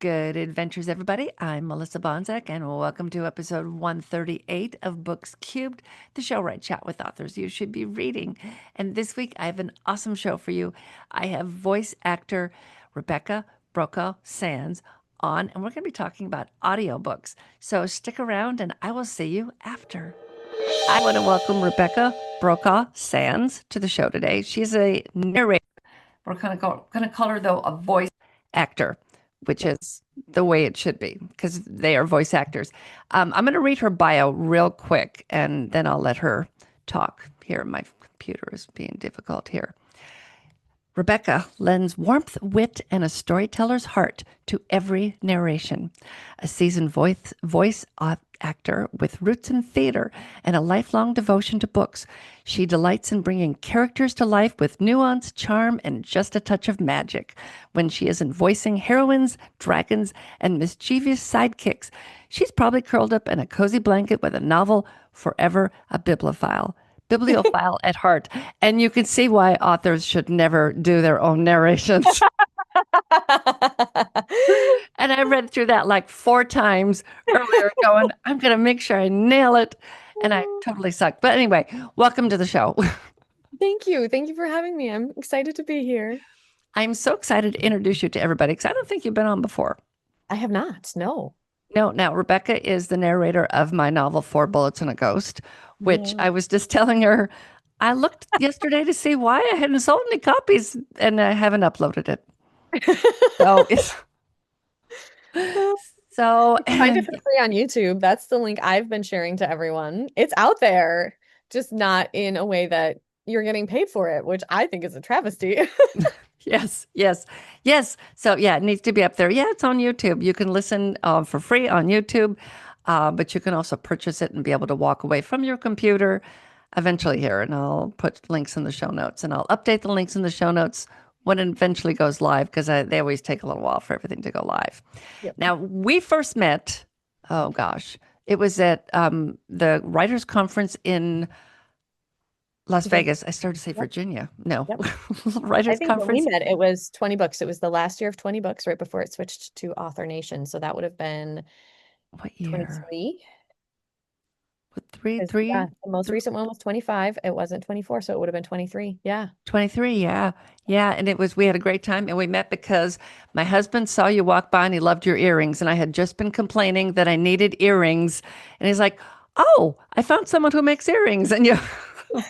Good adventures, everybody. I'm Melissa Bonzak, and welcome to episode 138 of Books Cubed, the show where I chat with authors you should be reading. And this week, I have an awesome show for you. I have voice actor Rebecca Brokaw-Sands on, and we're going to be talking about audiobooks. So stick around, and I will see you after. I want to welcome Rebecca Brokaw-Sands to the show today. She's a narrator. We're going to call her, though, a voice actor, which is the way it should be because they are voice actors. I'm going to read her bio real quick and then I'll let her talk. Here, my computer is being difficult here. Rebecca lends warmth, wit, and a storyteller's heart to every narration. A seasoned voice actor with roots in theater and a lifelong devotion to books, she delights in bringing characters to life with nuance, charm, and just a touch of magic. When she isn't voicing heroines, dragons, and mischievous sidekicks, she's probably curled up in a cozy blanket with a novel, forever a bibliophile at heart. And you can see why authors should never do their own narrations. And I read through that like 4 times earlier, going, I'm going to make sure I nail it. And I totally sucked. But anyway, welcome to the show. Thank you. Thank you for having me. I'm excited to be here. I'm so excited to introduce you to everybody because I don't think you've been on before. I have not. No. No, now Rebecca is the narrator of my novel, Four Bullets and a Ghost, which Yeah. I was just telling her. I looked yesterday to see why I hadn't sold any copies and I haven't uploaded it. So it's so Find it and for free on YouTube. That's the link I've been sharing to everyone. It's out there, just not in a way that you're getting paid for it, which I think is a travesty. yes, yes, yes. So yeah, it needs to be up there. Yeah, it's on YouTube. You can listen for free on YouTube, but you can also purchase it and be able to walk away from your computer eventually here. And I'll put links in the show notes, and I'll update the links in the show notes when it eventually goes live because they always take a little while for everything to go live. Yep. Now we first met. Oh gosh, it was at the writers' conference in Las Virginia. Vegas. I started to say Yep. Virginia. No, Yep. I writers' think when we conference. met, it was 20 books. It was the last year of 20 books right before it switched to Author Nation. So that would have been What year? 23. What, three, Because yeah, three, the most th- recent one was 25. It wasn't 24, so it would have been 23. Yeah. 23. Yeah. Yeah. And we had a great time. And we met because my husband saw you walk by and he loved your earrings. And I had just been complaining that I needed earrings. And he's like, oh, I found someone who makes earrings. And you,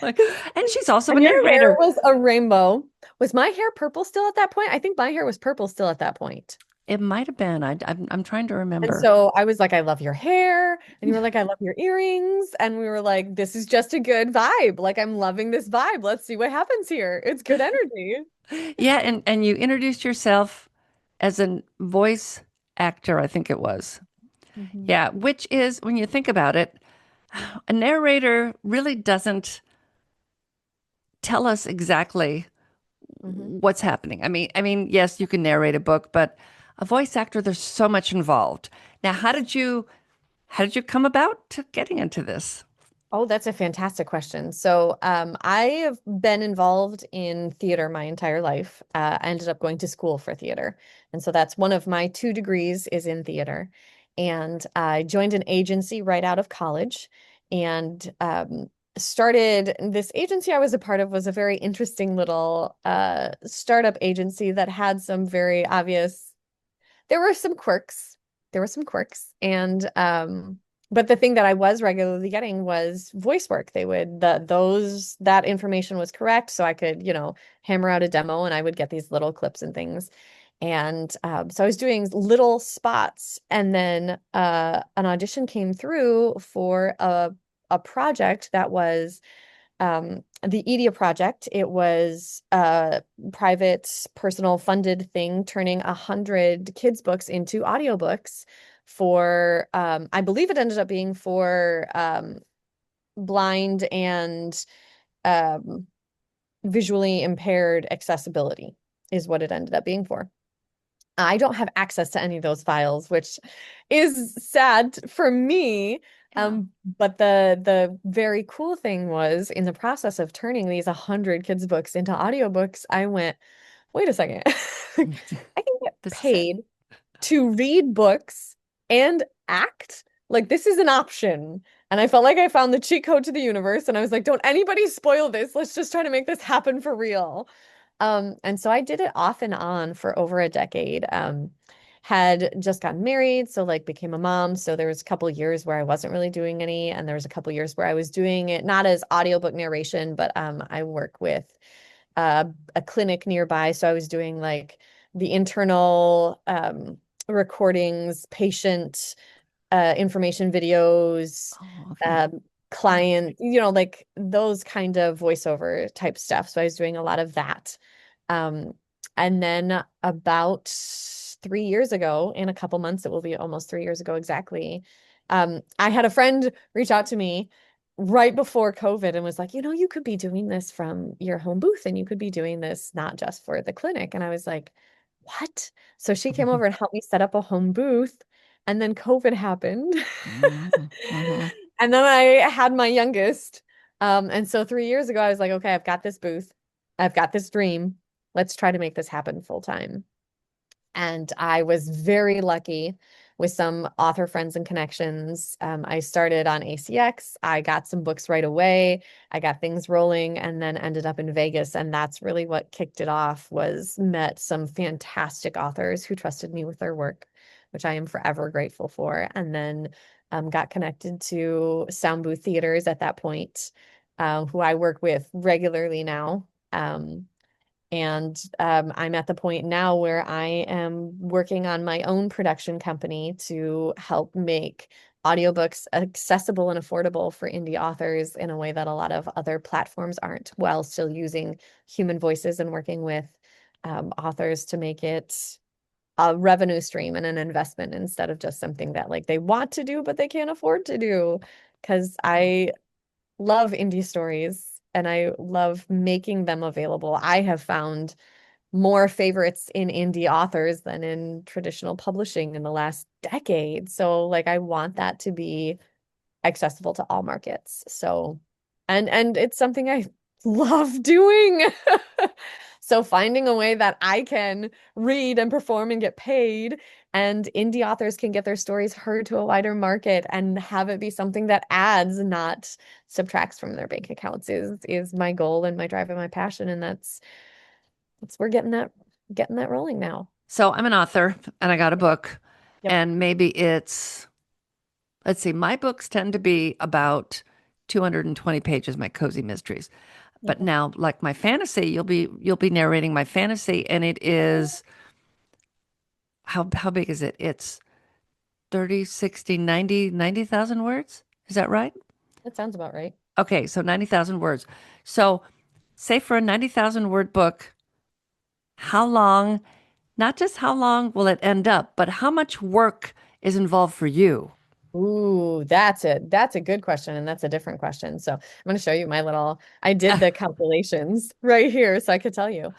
like, and she's also a And your hair narrator. was a rainbow. Was my hair purple still at that point? I think my hair was purple still at that point. It might have been. I'm trying to And remember. so I was like, I love your hair. And you were like, I love your earrings. And we were like, this is just a good vibe. Like, I'm loving this vibe. Let's see what happens here. It's good energy. Yeah. And you introduced yourself as a voice actor, I think it was. Mhm. Yeah. Which is, when you think about it, a narrator really doesn't tell us exactly Mhm. what's happening. I mean, yes, you can narrate a book, but a voice actor, there's so much involved. Now, how did you come about to getting into this? Oh, that's a fantastic question. So, I have been involved in theater my entire life. I ended up going to school for theater. And so that's one of my 2 degrees is in theater. And I joined an agency right out of college and started this agency I was a part of was a very interesting little startup agency that had some very obvious, there were some quirks. There were some quirks. And but the thing that I was regularly getting was voice work. They would that information was correct, so I could, hammer out a demo and I would get these little clips and things. And so I was doing little spots, and then an audition came through for a project that was the Edia project. It was a private, personal funded thing, turning 100 kids' books into audiobooks for, I believe it ended up being for blind and um, visually impaired accessibility, is what it ended up being for. I don't have access to any of those files, which is sad for me. Yeah. But the very cool thing was in the process of turning these 100 kids' books into audiobooks, I went, wait a second. I can get This is it. paid to read books and act. Like this is an option. And I felt like I found the cheat code to the universe. And I was like, don't anybody spoil this. Let's just try to make this happen for real. And so I did it off and on for over a decade. Had just gotten married, so like became a mom. So there was a couple years where I wasn't really doing any, and there was a couple years where I was doing it not as audiobook narration, but I work with a clinic nearby. So I was doing like the internal recordings, patient information videos, Oh, okay. client, like those kind of voiceover type stuff. So I was doing a lot of that. Um, and then about 3 years ago, in a couple months, it will be almost 3 years ago exactly. I had a friend reach out to me right before COVID and was like, you could be doing this from your home booth and you could be doing this not just for the clinic. And I was like, what? So she came over and helped me set up a home booth. And then COVID happened. Mhm, mhm. And then I had my youngest. And so 3 years ago, I was like, okay, I've got this booth. I've got this dream. Let's try to make this happen full time. And I was very lucky with some author friends and connections. I started on ACX. I got some books right away. I got things rolling and then ended up in Vegas. And that's really what kicked it off was met some fantastic authors who trusted me with their work, which I am forever grateful for. And then got connected to sound booth theaters at that point, who I work with regularly now. And I'm at the point now where I am working on my own production company to help make audiobooks accessible and affordable for indie authors in a way that a lot of other platforms aren't, while still using human voices and working with authors to make it a revenue stream and an investment instead of just something that like they want to do, but they can't afford to do. Because I love indie stories and I love making them available. I have found more favorites in indie authors than in traditional publishing in the last decade. So like I want that to be accessible to all markets. So and it's something I love doing. So finding a way that I can read and perform and get paid and indie authors can get their stories heard to a wider market and have it be something that adds, not subtracts from their bank accounts is my goal and my drive and my passion. And that's we're getting that rolling now. So I'm an author and I got a book, Yep. and maybe it's, let's see, my books tend to be about 220 pages, my cozy mysteries. But Okay. now, like my fantasy, you'll be narrating my fantasy, and it is how big is it? It's 30, 60, 90,000 words. Is that right? That sounds about right. Okay, so 90,000 words. So, say for a 90,000 word book, how long, not just how long will it end up, but how much work is involved for you? Ooh, that's a good question, and that's a different question. So I'm going to show you I did the calculations right here so I could tell you.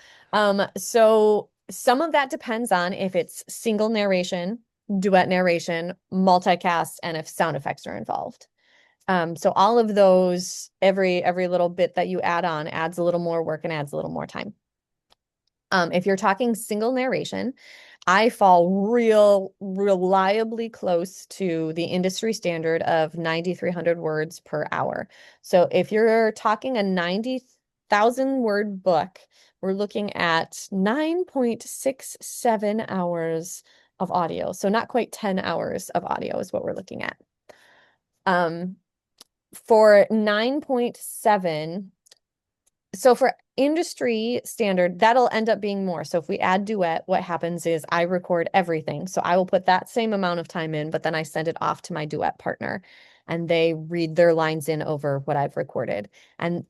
So some of that depends on if it's single narration, duet narration, multicast, and if sound effects are involved. So all of those, every little bit that you add on adds a little more work and adds a little more time. If you're talking single narration, I fall real reliably close to the industry standard of 9,300 words per hour. So if you're talking a 90,000 word book, we're looking at 9.67 hours of audio. So not quite 10 hours of audio is what we're looking at. Um, for 9.7, so for industry standard, that'll end up being more. So if we add duet, what happens is I record everything. So I will put that same amount of time in, but then I send it off to my duet partner and they read their lines in over what I've recorded. And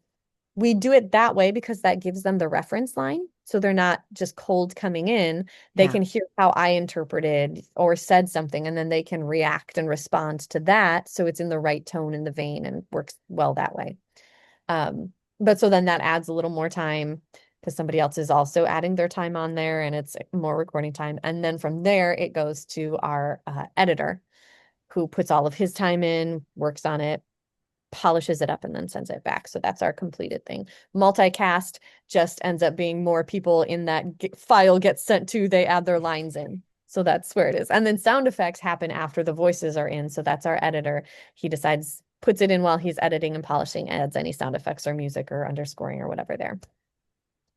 we do it that way because that gives them the reference line. So they're not just cold coming in. They Yeah. can hear how I interpreted or said something, and then they can react and respond to that. So it's in the right tone and the vein and works well that way. But so then that adds a little more time because somebody else is also adding their time on there and it's more recording time. And then from there, it goes to our editor who puts all of his time in, works on it, polishes it up, and then sends it back. So that's our completed thing. Multicast just ends up being more people in that file gets sent to, they add their lines in. So that's where it is. And then sound effects happen after the voices are in. So that's our editor. He decides, puts it in while he's editing and polishing, adds any sound effects or music or underscoring or whatever there.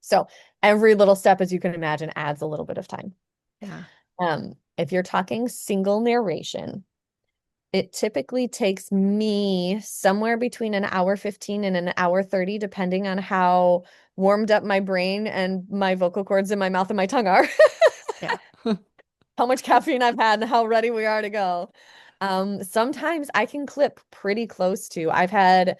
So every little step, as you can imagine, adds a little bit of time. Yeah. If you're talking single narration, it typically takes me somewhere between an hour 15 and an hour 30, depending on how warmed up my brain and my vocal cords in my mouth and my tongue are, Yeah. how much caffeine I've had and how ready we are to go. Sometimes I can clip pretty close to. I've had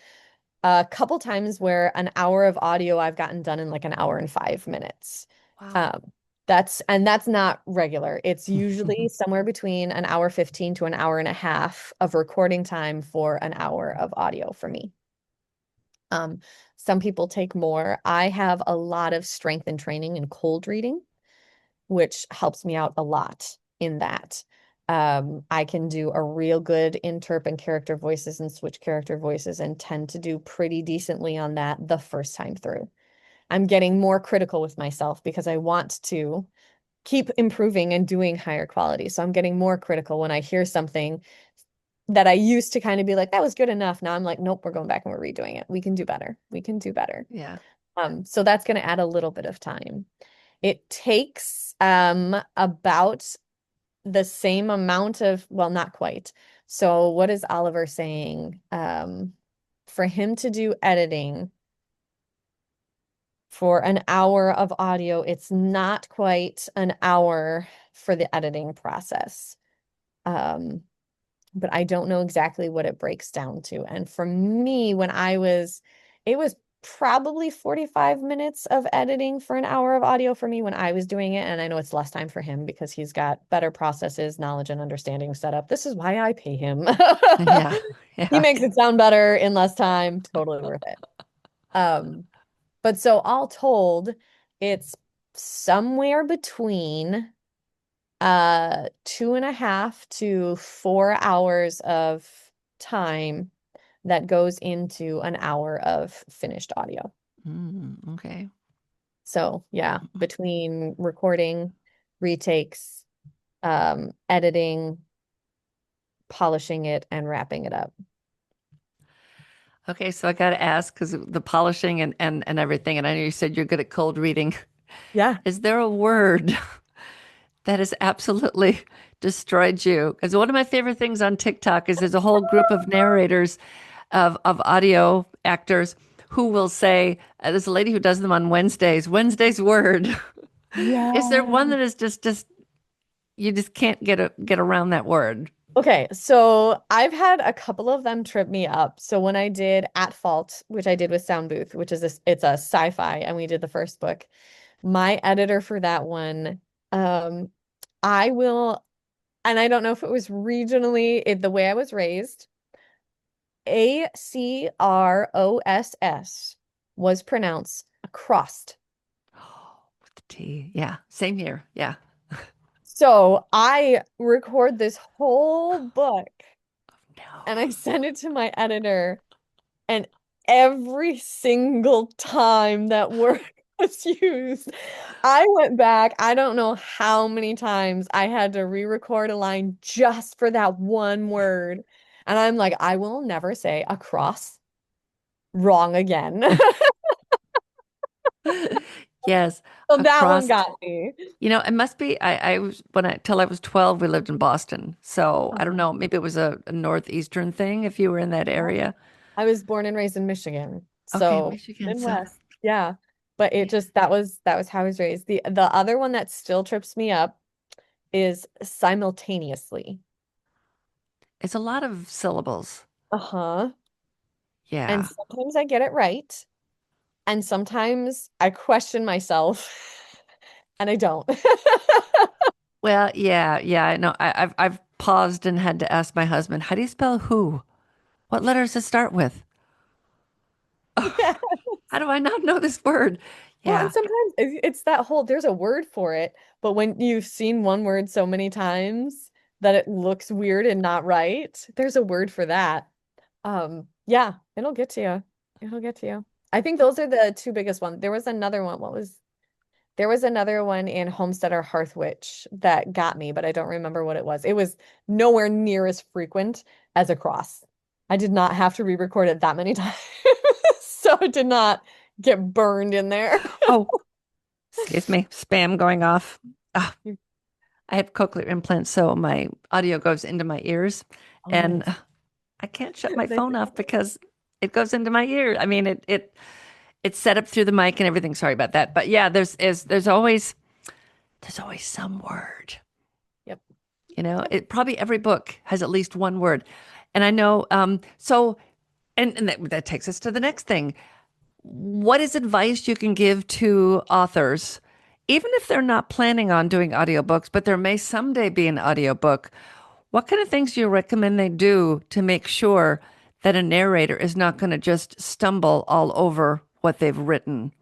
a couple times where an hour of audio I've gotten done in like an hour and 5 minutes. Wow. Um, that's not regular. It's usually somewhere between an hour 15 to an hour and a half of recording time for an hour of audio for me. Um, some people take more. I have a lot of strength and training in cold reading, which helps me out a lot in that. I can do a real good interp and character voices and switch character voices and tend to do pretty decently on that the first time through. I'm getting more critical with myself because I want to keep improving and doing higher quality. So I'm getting more critical when I hear something that I used to kind of be like, that was good enough. Now I'm like, nope, we're going back and we're redoing it. We can do better. We can do better. Yeah. So that's going to add a little bit of time. It takes about the same amount of, well, not quite. So what is Oliver saying? For him to do editing for an hour of audio, it's not quite an hour for the editing process. Um, but I don't know exactly what it breaks down to. And for me, it was probably 45 minutes of editing for an hour of audio for me when I was doing it. And I know it's less time for him because he's got better processes, knowledge, and understanding set up. This is why I pay him. Yeah. He Yeah. makes it sound better in less time. Totally worth it. Um, but so all told, it's somewhere between 2.5 to 4 hours of time that goes into an hour of finished audio. Okay. So yeah, between recording, retakes, editing, polishing it, and wrapping it up. Okay, so I got to ask because the polishing and everything, and I know you said you're good at cold reading. Yeah. Is there a word that has absolutely destroyed you? Because one of my favorite things on TikTok is there's a whole group of narrators of audio actors who will say, there's a lady who does them on Wednesdays, Wednesday's word. Is there Yeah. one that is just you just can't get around that word? Okay, so I've had a couple of them trip me up. So when I did At Fault, which I did with Sound Booth, which is it's a sci-fi, and we did the first book. My editor for that one, um, I will, and I don't know if it was regionally the way I was raised, Across was pronounced across. With the T. Yeah, same here. Yeah. So I record this whole book No. and I send it to my editor. And every single time that word was used, I went back. I don't know how many times I had to re-record a line just for that one word. And I'm like, I will never say across wrong again. Yes, So that one across. got me. It must be. I was when I till I was 12. We lived in Boston, so I don't Uh-huh. know. Maybe it was a northeastern thing. If you were in that area, I was born and raised in Michigan. okay, So Michigan. So Midwest. Yeah. But it yeah, just that was how I was raised. The other one that still trips me up is simultaneously. it's a lot of syllables. Uh-huh. And Yeah. sometimes I get it right, and sometimes I question myself and I don't. Well, yeah, yeah. I know. I've paused and had to ask my husband, "How do you spell who? What letters to start with? Yeah. How do I not know this word?" Well, and Yeah. sometimes it's that whole there's a word for it, but when you've seen one word so many times that it looks weird and not right, there's a word for that. Yeah, it'll get to you. It'll get to you. I think those are the two biggest ones. There was another one. There was another one in Homesteader Hearth Witch that got me, but I don't remember what it was. It was nowhere near as frequent as Across. I did not have to re-record it that many times, so it did not get burned in there. Oh, excuse me, spam going off. Ah, I have cochlear implants, so my audio goes into my ears, Oh, and nice. I can't shut my Nice. phone off because it goes into my ear. I mean, it's set up through the mic and everything. Sorry about that, but yeah, there's always some word. Yep. Yep. It probably every book has at least one word, and I know. So, and that takes us to the next thing. What is advice you can give to authors, even if they're not planning on doing audiobooks, but there may someday be an audiobook? What kind of things do you recommend they do to make sure that a narrator is not going to just stumble all over what they've written?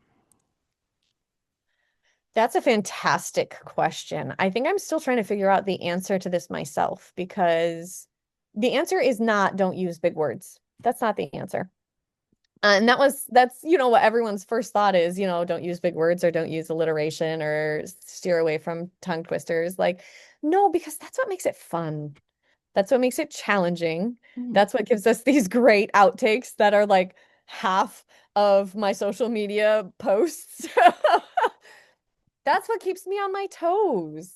That's a fantastic question. I think I'm still trying to figure out the answer to this myself because the answer is not don't use big words. That's not the answer. And that's what everyone's first thought is, don't use big words or don't use alliteration or steer away from tongue twisters. Like, no, because that's what makes it fun. That's what makes it challenging. Mm. That's what gives us these great outtakes that are like half of my social media posts. That's what keeps me on my toes.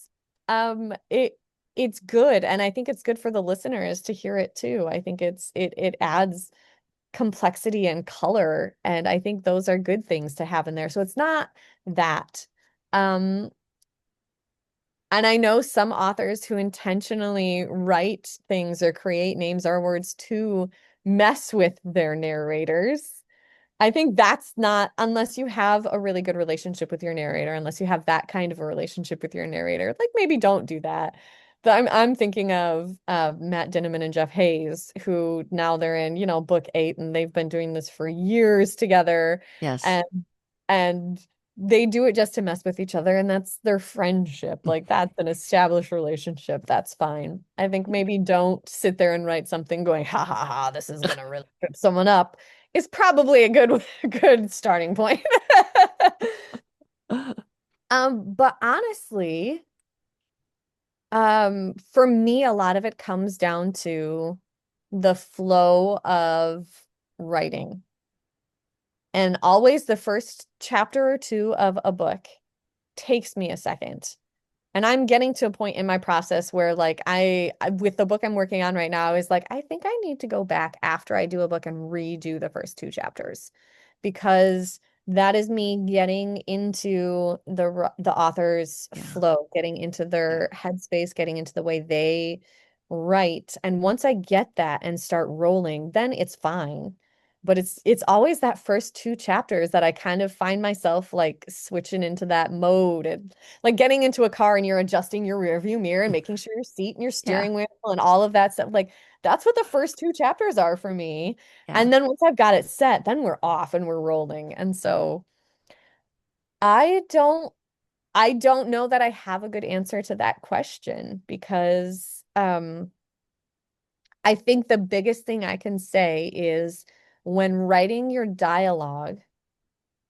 It's good, and I think it's good for the listeners to hear it too. I think it adds complexity and color, and I think those are good things to have in there. So it's not that. Um, and I know some authors who intentionally write things or create names or words to mess with their narrators. I think that's not, unless you have a really good relationship with your narrator, unless you have that kind of a relationship with your narrator, like maybe don't do that. But I'm thinking of Matt Dinniman and Jeff Hayes, who now they're in, book 8, and they've been doing this for years together, Yes. and and they do it just to mess with each other, and that's their friendship. Like that's an established relationship. That's fine. I think maybe don't sit there and write something going, ha ha ha, this is gonna really trip someone up is probably a good good starting point. But honestly, for me, a lot of it comes down to the flow of writing. And always the first chapter or two of a book takes me a second. And I'm getting to a point in my process where like with the book I'm working on right now is like I think I need to go back after I do a book and redo the first 2 chapters because that is me getting into the author's Yeah. flow, getting into Yeah. their headspace, getting into the way they write. And once I get that and start rolling, then it's fine. But it's always that first 2 chapters that I kind of find myself like switching into that mode and like getting into a car and you're adjusting your rear view mirror and making sure your seat and your Yeah. steering wheel and all of that stuff. Like that's what the first 2 chapters are for me. Yeah. And then once I've got it set, then we're off and we're rolling. And so I don't I don't know that I have a good answer to that question because I think the biggest thing I can say is when writing your dialogue,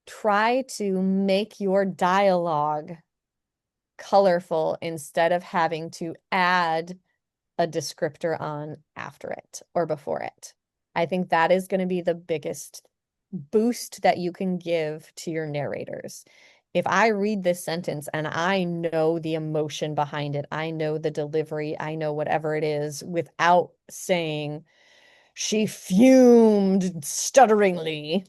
try to make your dialogue colorful instead of having to add a descriptor on after it or before it. I think that is going to be the biggest boost that you can give to your narrators. If I read this sentence and I know the emotion behind it, I know the delivery, I know whatever it is without saying she fumed stutteringly,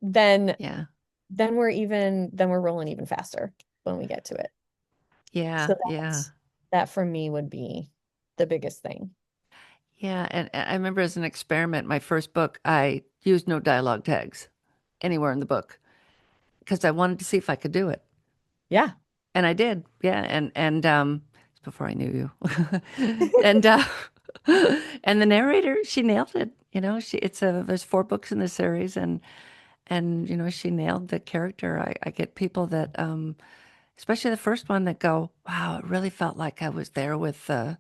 then Yeah. then we're rolling even faster when we get to it. Yeah. So Yeah. that for me would be the biggest thing. Yeah. And I remember as an experiment, my first book, I used no dialogue tags anywhere in the book because I wanted to see if I could do it. Yeah. And I did. Yeah. And it's before I knew you. And and the narrator, she nailed it. There's 4 books in the series, and she nailed the character. I get people that especially the first one that go, wow, it really felt like I was there with that.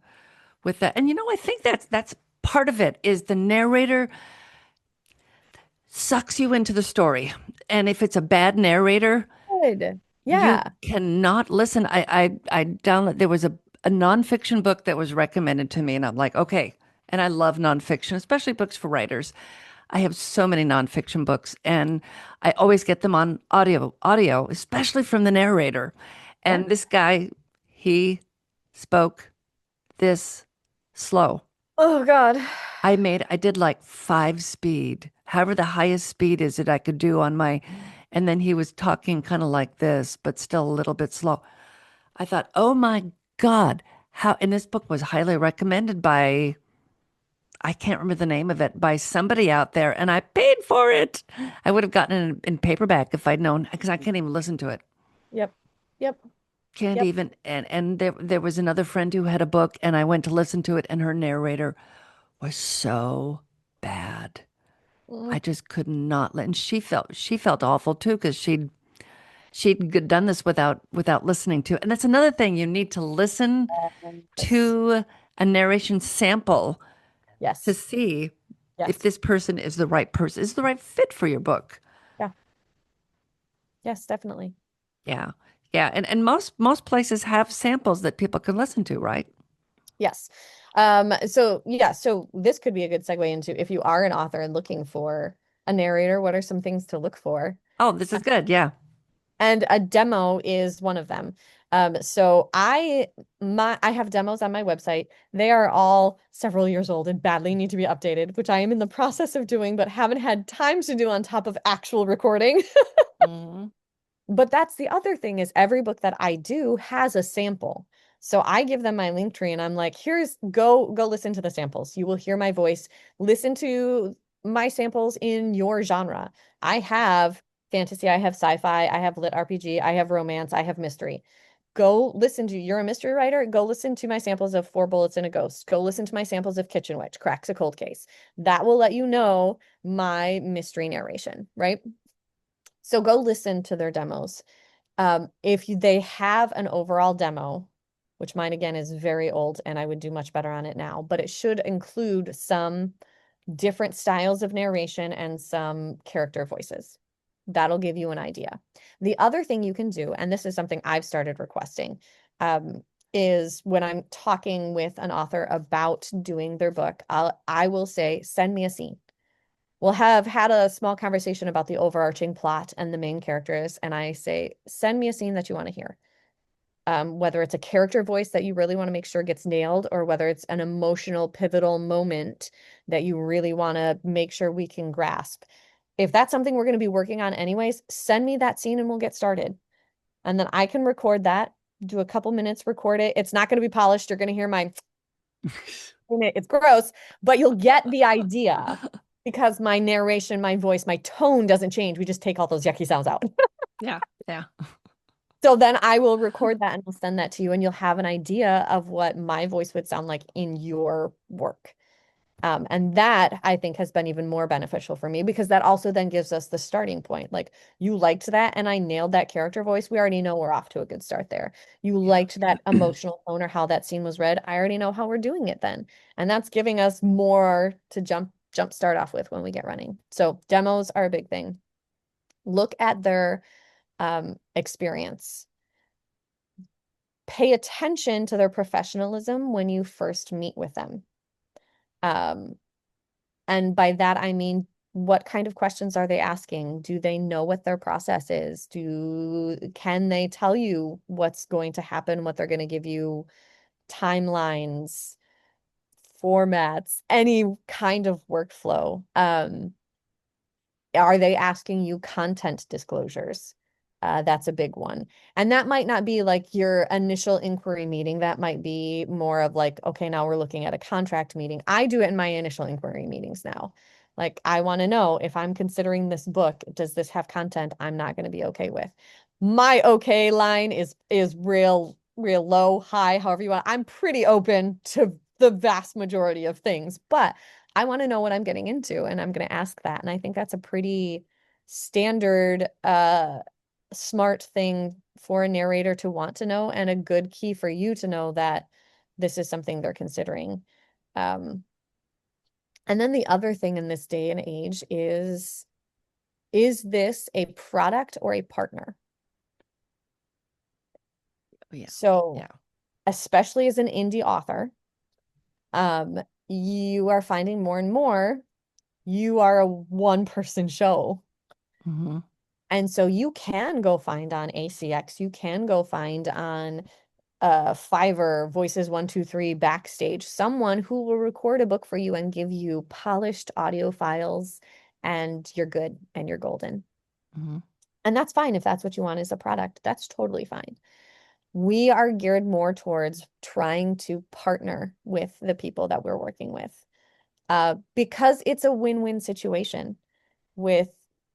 And I think that's part of it is the narrator sucks you into the story. And if it's a bad narrator, Good. You Yeah. cannot listen. I download there was a nonfiction book that was recommended to me, and I'm like, okay. And I love nonfiction, especially books for writers. I have so many nonfiction books, and I always get them on audio, especially from the narrator. Yeah. And this guy, he spoke this slow. Oh God. I did like 5 speed, however the highest speed is that I could do on my, and then he was talking kind of like this, but still a little bit slow. I thought, oh my God, how, and this book was highly recommended by, I can't remember the name of it, by somebody out there, and I paid for it. I would have gotten it in paperback if I'd known, because I can't even listen to it. Yep. Yep. Can't Yep. even, and there was another friend who had a book, and I went to listen to it, and her narrator was so bad. I Mm, just could not let, and she felt awful too because she'd done this without listening to it. And that's another thing, you need to listen yes. to a narration sample to Yes. see if Yes. this person is the right person, is the right fit for your book. Yeah. Yes, definitely. Yeah. Yeah. And most places have samples that people can listen to, right? Yes. So yeah, so this could be a good segue into if you are an author and looking for a narrator, what are some things to look for? Oh, this is good. Yeah. And a demo is one of them. So I have demos on my website. They are all several years old and badly need to be updated, which I am in the process of doing, but haven't had time to do on top of actual recording. Hmm. But that's the other thing is every book that I do has a sample. So I give them my link tree and I'm like, here's go listen to the samples. You will hear my voice. Listen to my samples in your genre. I have fantasy, I have sci-fi, I have lit RPG, I have romance, I have mystery. Go listen to, you're a mystery writer, go listen to my samples of Four Bullets and a Ghost. Go listen to my samples of Kitchen Witch, Cracks a Cold Case. That will let you know my mystery narration, right? So go listen to their demos. If they have an overall demo, which mine again is very old and I would do much better on it now, but it should include some different styles of narration and some character voices. That'll give you an idea. The other thing you can do, and this is something I've started requesting, is when I'm talking with an author about doing their book, I will say, send me a scene. We'll have had a small conversation about the overarching plot and the main characters, and I say, send me a scene that you want to hear. Whether it's a character voice that you really want to make sure gets nailed, or whether it's an emotional, pivotal moment that you really want to make sure we can grasp. If that's something we're going to be working on anyways, send me that scene and we'll get started. And then I can record that, do a couple minutes, record it. It's not going to be polished. You're going to hear my in it. It's gross, but you'll get the idea because my narration, my voice, my tone doesn't change. We just take all those yucky sounds out. Yeah. Yeah. So then I will record that and I'll send that to you, and you'll have an idea of what my voice would sound like in your work. And that I think has been even more beneficial for me because that also then gives us the starting point. Like you liked that and I nailed that character voice. We already know we're off to a good start there. You Yeah. liked that emotional tone or how that scene was read. I already know how we're doing it then. And that's giving us more to jump start off with when we get running. So demos are a big thing. Look at their experience. Pay attention to their professionalism when you first meet with them. Um, And by that, I mean, what kind of questions are they asking? Do they know what their process is? Can they tell you what's going to happen, what they're going to give you, timelines, formats, any kind of workflow? Are they asking you content disclosures? That's a big one. And that might not be like your initial inquiry meeting. That might be more of like, okay, now we're looking at a contract meeting. I do it in my initial inquiry meetings now. Like, I want to know if I'm considering this book, does this have content I'm not going to be okay with? My okay line is real low, high, however you want. I'm pretty open to the vast majority of things, but I want to know what I'm getting into and I'm going to ask that. And I think that's a pretty standard, smart thing for a narrator to want to know and a good key for you to know that this is something they're considering. Um, and then the other thing in this day and age is this a product or a partner? Yeah. So, Yeah. especially as an indie author, um, you are finding more and more you are a one person show. Hmm. And so you can go find on ACX, you can go find on Fiverr, Voices 123, Backstage, someone who will record a book for you and give you polished audio files, and you're good and you're golden. Hmm. And that's fine if that's what you want as a product. That's totally fine. We are geared more towards trying to partner with the people that we're working with because it's a win-win situation with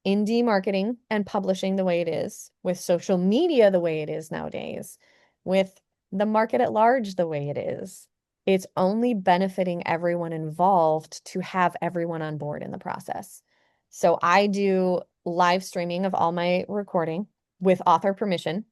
indie marketing and publishing the way it is, with social media the way it is nowadays, with the market at large the way it is. It's only benefiting everyone involved to have everyone on board in the process. So I do live streaming of all my recording with author permission.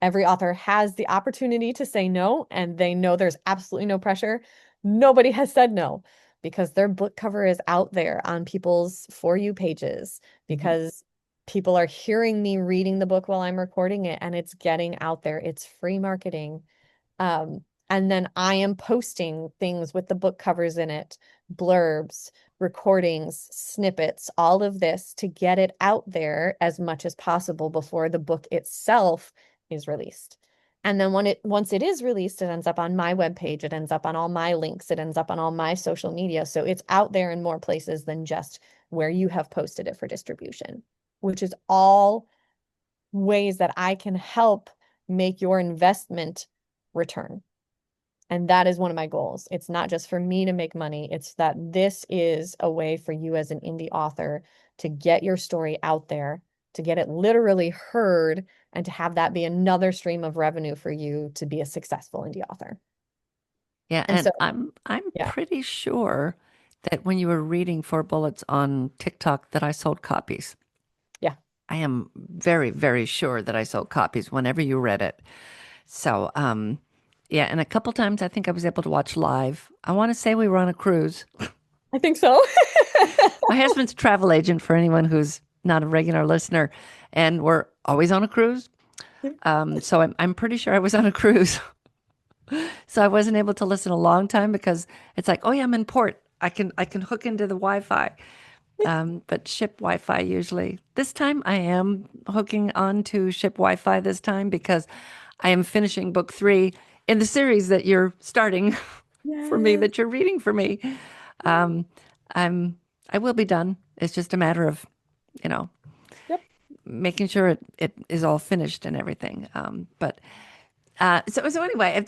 Every author has the opportunity to say no, and they know there's absolutely no pressure. Nobody has said no because their book cover is out there on people's For You pages, Hmm. because people are hearing me reading the book while I'm recording it and it's getting out there. It's free marketing. And then I am posting things with the book covers in it, blurbs, recordings, snippets, all of this to get it out there as much as possible before the book itself is released. And then once it is released, it ends up on my webpage, it ends up on all my links, it ends up on all my social media. So it's out there in more places than just where you have posted it for distribution, which is all ways that I can help make your investment return. And that is one of my goals. It's not just for me to make money, it's that this is a way for you as an indie author to get your story out there, to get it literally heard, and to have that be another stream of revenue for you to be a successful indie author. Yeah, And and so, I'm yeah, pretty sure that when you were reading Four Bullets on TikTok that I sold copies. yeah, I am very, very sure that I sold copies whenever you read it. So, yeah, and a couple times I think I was able to watch live. I want to say we were on a cruise. I think so. My husband's a travel agent for anyone who's not a regular listener, and we're always on a cruise. So I'm pretty sure I was on a cruise. So I wasn't able to listen a long time because it's like, oh yeah, I'm in port. I can hook into the Wi-Fi. But ship Wi-Fi usually. This time I am hooking on to ship Wi-Fi this time because I am finishing book 3 in the series that you're starting for me, Yes. that you're reading for me. Um, I'm I will be done. It's just a matter of, you know, Yep. making sure it is all finished and everything. So anyway, I'm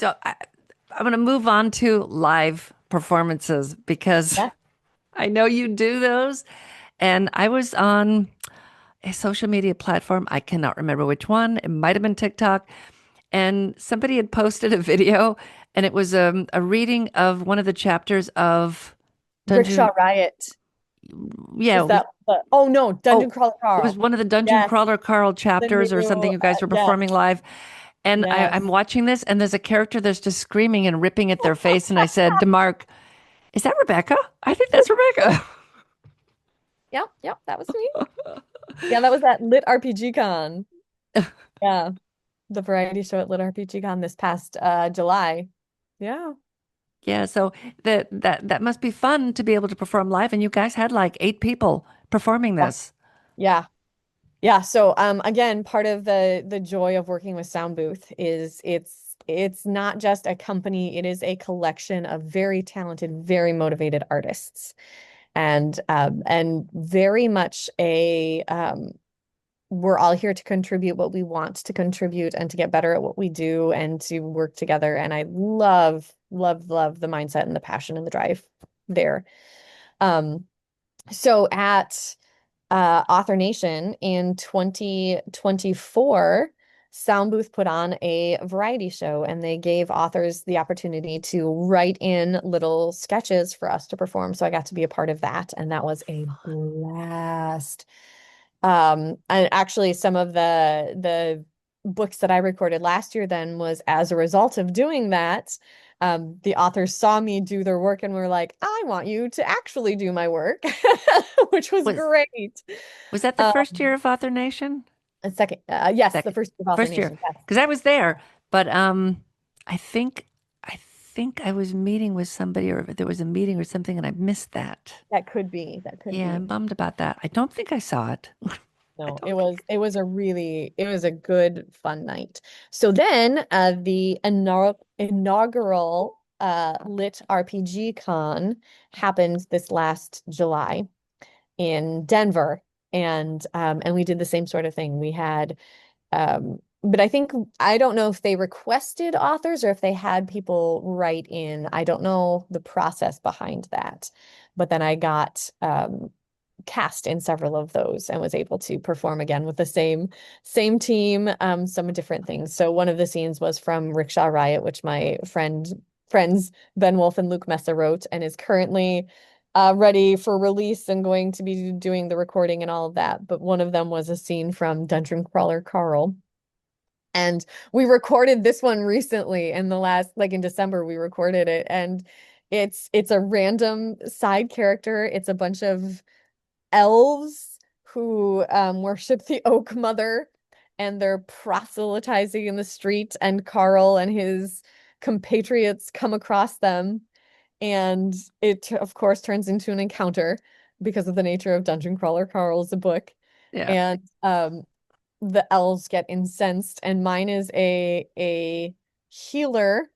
going to move on to live performances because Yeah. I know you do those. And I was on a social media platform. I cannot remember which one. It might have been TikTok. And somebody had posted a video, and it was a reading of one of the chapters of Rickshaw Dungeon. Riot. Yeah, Was it was. that oh no, Dungeon Oh, Crawler it was Carl. one of the Dungeon Yes, Crawler Carl the chapters or new something you guys were yes, performing live. And I'm yes. watching this, and there's a character that's just screaming and ripping at their face. And I said to Mark, "Is that Rebecca? I think that's Rebecca." Yep, yep, that was me. Yeah, that was at Lit RPG Con. Yeah, the variety show at Lit RPG Con this past July. Yeah. Yeah, so that must be fun to be able to perform live. And you guys had like 8 people performing Yeah. this. Yeah. Yeah. So again, part of the joy of working with Sound Booth is it's not just a company, it is a collection of very talented, very motivated artists. And very much a we're all here to contribute what we want to contribute and to get better at what we do and to work together. And I love, love, love the mindset and the passion and the drive there. Um, so at Author Nation in 2024, Sound Booth put on a variety show and they gave authors the opportunity to write in little sketches for us to perform. So I got to be a part of that, and that was a blast. And actually some of the books that I recorded last year then was as a result of doing that. The authors saw me do their work and were like, I want you to actually do my work, which was Was great. was that the Um, first year of Author Nation? a second, yes, the Second, first of Author first year, Nation. Yes, because I was there. But I think I think I was meeting with somebody, or there was a meeting or something, and I missed that. That could be. That could Yeah, be. I'm bummed about that. I don't think I saw it. I No, don't think. it was a good fun night. So then the inaugural Lit RPG Con happened this last July in Denver. And we did the same sort of thing. We had but I don't know if they requested authors or if they had people write in. I don't know the process behind that. But then I got cast in several of those and was able to perform again with the same team, some different things. So one of the scenes was from Rickshaw Riot, which my friends Ben Wolf and Luke Messa wrote and is currently ready for release and going to be doing the recording and all of that. But one of them was a scene from Dungeon Crawler Carl. And we recorded this one recently in the last, like in December, we recorded it. And it's a random side character. It's a bunch of elves who worship the Oak Mother, and they're proselytizing in the street, and Carl and his compatriots come across them, and it of course turns into an encounter because of the nature of Dungeon Crawler Carl's a book. Yeah, And the elves get incensed, and mine is a healer.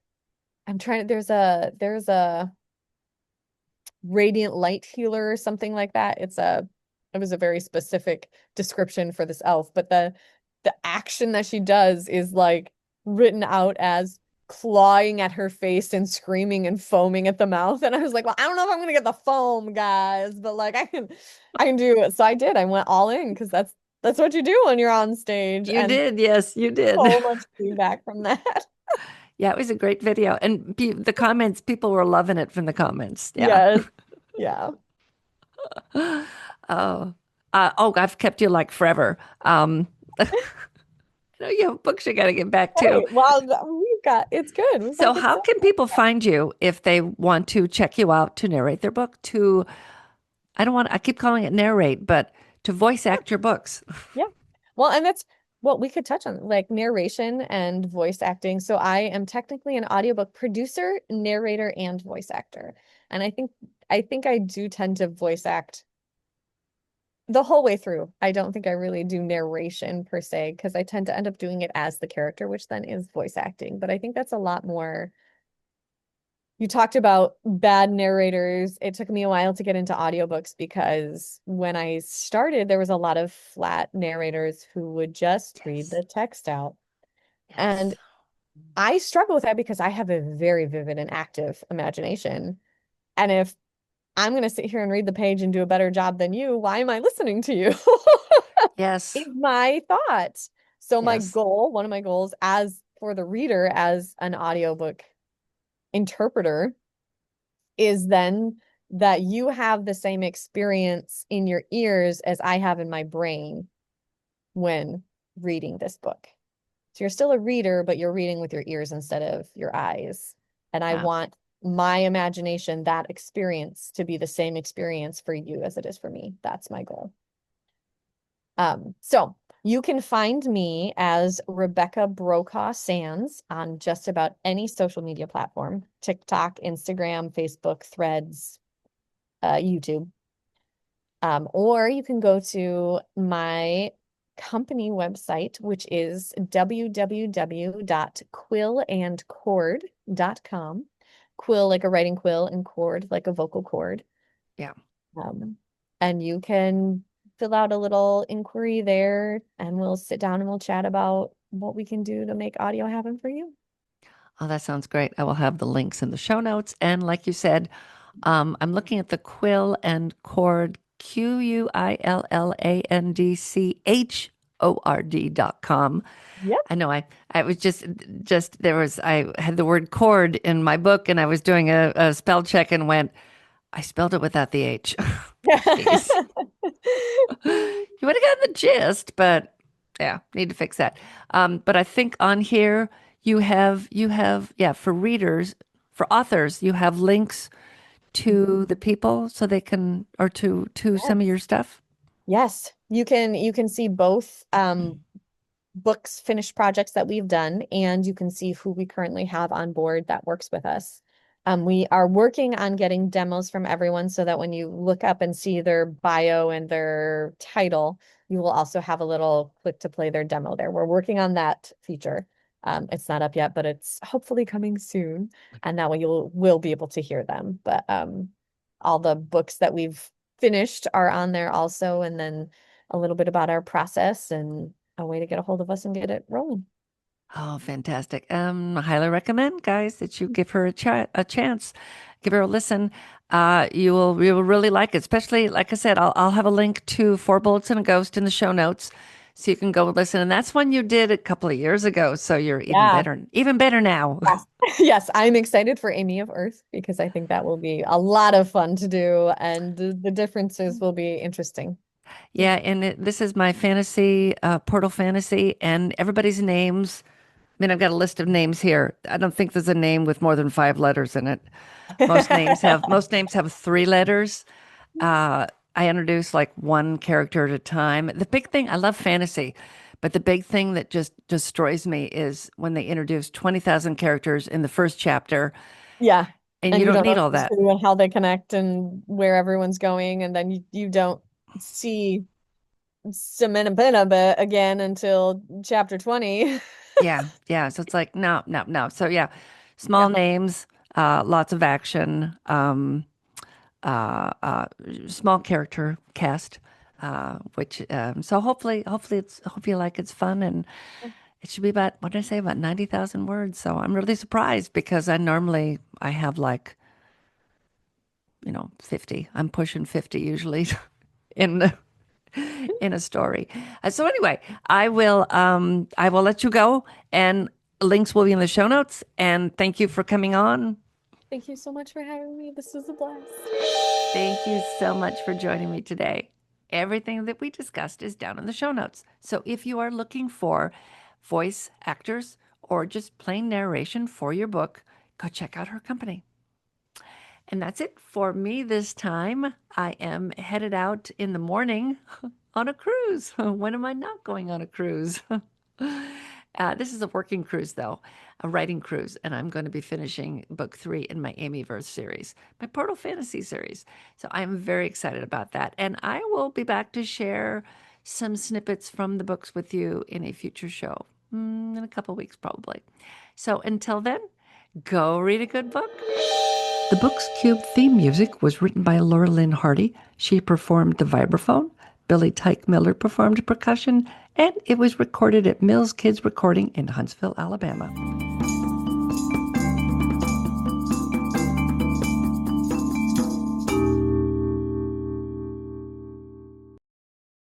I'm trying there's a radiant light healer or something like that. It was a very specific description for this elf, but the action that she does is like written out as clawing at her face and screaming and foaming at the mouth. And I was like, well, I don't know if I'm gonna get the foam, guys, but like I can do it. So I did. I went all in because that's what you do when you're on stage, you and did. Yes, you did. so much feedback from that. Yeah, it was a great video, and the comments, people were loving it from the comments. Yeah. Yes. Yeah. Oh, I've kept you like forever. No, you have books you got to get back to. Hey, well, we've got it's good. We've got So, good how stuff. can people find you if they want to check you out to narrate their book? I don't want, I keep calling it narrate, but to voice act your books. Yeah. Well, and that's what we could touch on, like narration and voice acting. So I am technically an audiobook producer, narrator, and voice actor. And I think I do tend to voice act the whole way through. I don't think I really do narration per se, because I tend to end up doing it as the character, which then is voice acting. But I think that's a lot more. You talked about bad narrators. It took me a while to get into audiobooks because when I started, there was a lot of flat narrators who would just read Yes. the text out. Yes. And I struggle with that because I have a very vivid and active imagination. And if I'm going to sit here and read the page and do a better job than you, why am I listening to you? Yes. Is my thought. So Yes. one of my goals as for the reader as an audiobook interpreter is then that you have the same experience in your ears as I have in my brain when reading this book. So you're still a reader, but you're reading with your ears instead of your eyes. And I Yeah. want my imagination, that experience to be the same experience for you as it is for me. That's my goal. So you can find me as Rebecca Brokaw-Sands on just about any social media platform, TikTok, Instagram, Facebook, Threads, YouTube. Or you can go to my company website, which is www.quillandcord.com. Quill like a writing quill and cord like a vocal cord. Yeah. Um, and you can fill out a little inquiry there and we'll sit down and we'll chat about what we can do to make audio happen for you. Oh, that sounds great. I will have the links in the show notes. And like you said, I'm looking at the Quill and Cord, QUILLANDCHORD.com. Yep. I know I was I had the word cord in my book and I was doing a spell check and went, I spelled it without the H. Jeez. You would have gotten the gist, but yeah, need to fix that. But I think on here yeah, for readers, for authors, you have links to the people so they can, or to some of Yes. your stuff. Yes, you can see both books, finished projects that we've done, and you can see who we currently have on board that works with us. We are working on getting demos from everyone so that when you look up and see their bio and their title, you will also have a little click to play their demo there. We're working on that feature. It's not up yet, but it's hopefully coming soon. And that way will be able to hear them. But all the books that we've finished are on there also, and then a little bit about our process and a way to get a hold of us and get it rolling. Oh, fantastic. I highly recommend, guys, that you give her a chance, give her a listen. You will really like it, especially like I said, I'll have a link to Four Bullets and a Ghost in the show notes so you can go listen. And that's one you did a couple of years ago, so you're Yeah. even better now. Yes. Yes, I'm excited for Amy of Earth because I think that will be a lot of fun to do and the differences will be interesting. Yeah, and this is my fantasy, Portal Fantasy, and everybody's names. I mean, I've got a list of names here. I don't think there's a name with more than 5 letters in it. Most names have 3 letters. Uh, I introduce like one character at a time. The big thing, I love fantasy, but the big thing that just destroys me is when they introduce 20,000 characters in the first chapter, Yeah. and you And you don't don't know need all who's that. who and how they connect and where everyone's going. And then you don't see Semenabinaba again until chapter 20. Yeah, yeah. So it's like, no, no, no. So yeah, small Yeah. names, lots of action, uh, uh, small character cast, which so hopefully you like it's fun and it should be about what did I say about 90,000 words. So I'm really surprised because I have like 50. I'm pushing 50 usually in the in a story. So anyway, I will let you go and links will be in the show notes. And thank you for coming on. Thank you so much for having me. This was a blast. Thank you so much for joining me today. Everything that we discussed is down in the show notes. So if you are looking for voice actors or just plain narration for your book, go check out her company. And that's it for me this time. I am headed out in the morning on a cruise. When am I not going on a cruise? This is a working cruise, though, a writing cruise, and I'm going to be finishing book 3 in my Amyverse series, my Portal Fantasy series. So I'm very excited about that. And I will be back to share some snippets from the books with you in a future show, in a couple weeks, probably. So until then, go read a good book. The Books Cube theme music was written by Laura Lynn Hardy. She performed the vibraphone. Billy Tyke Miller performed percussion, and it was recorded at Mills Kids Recording in Huntsville, Alabama.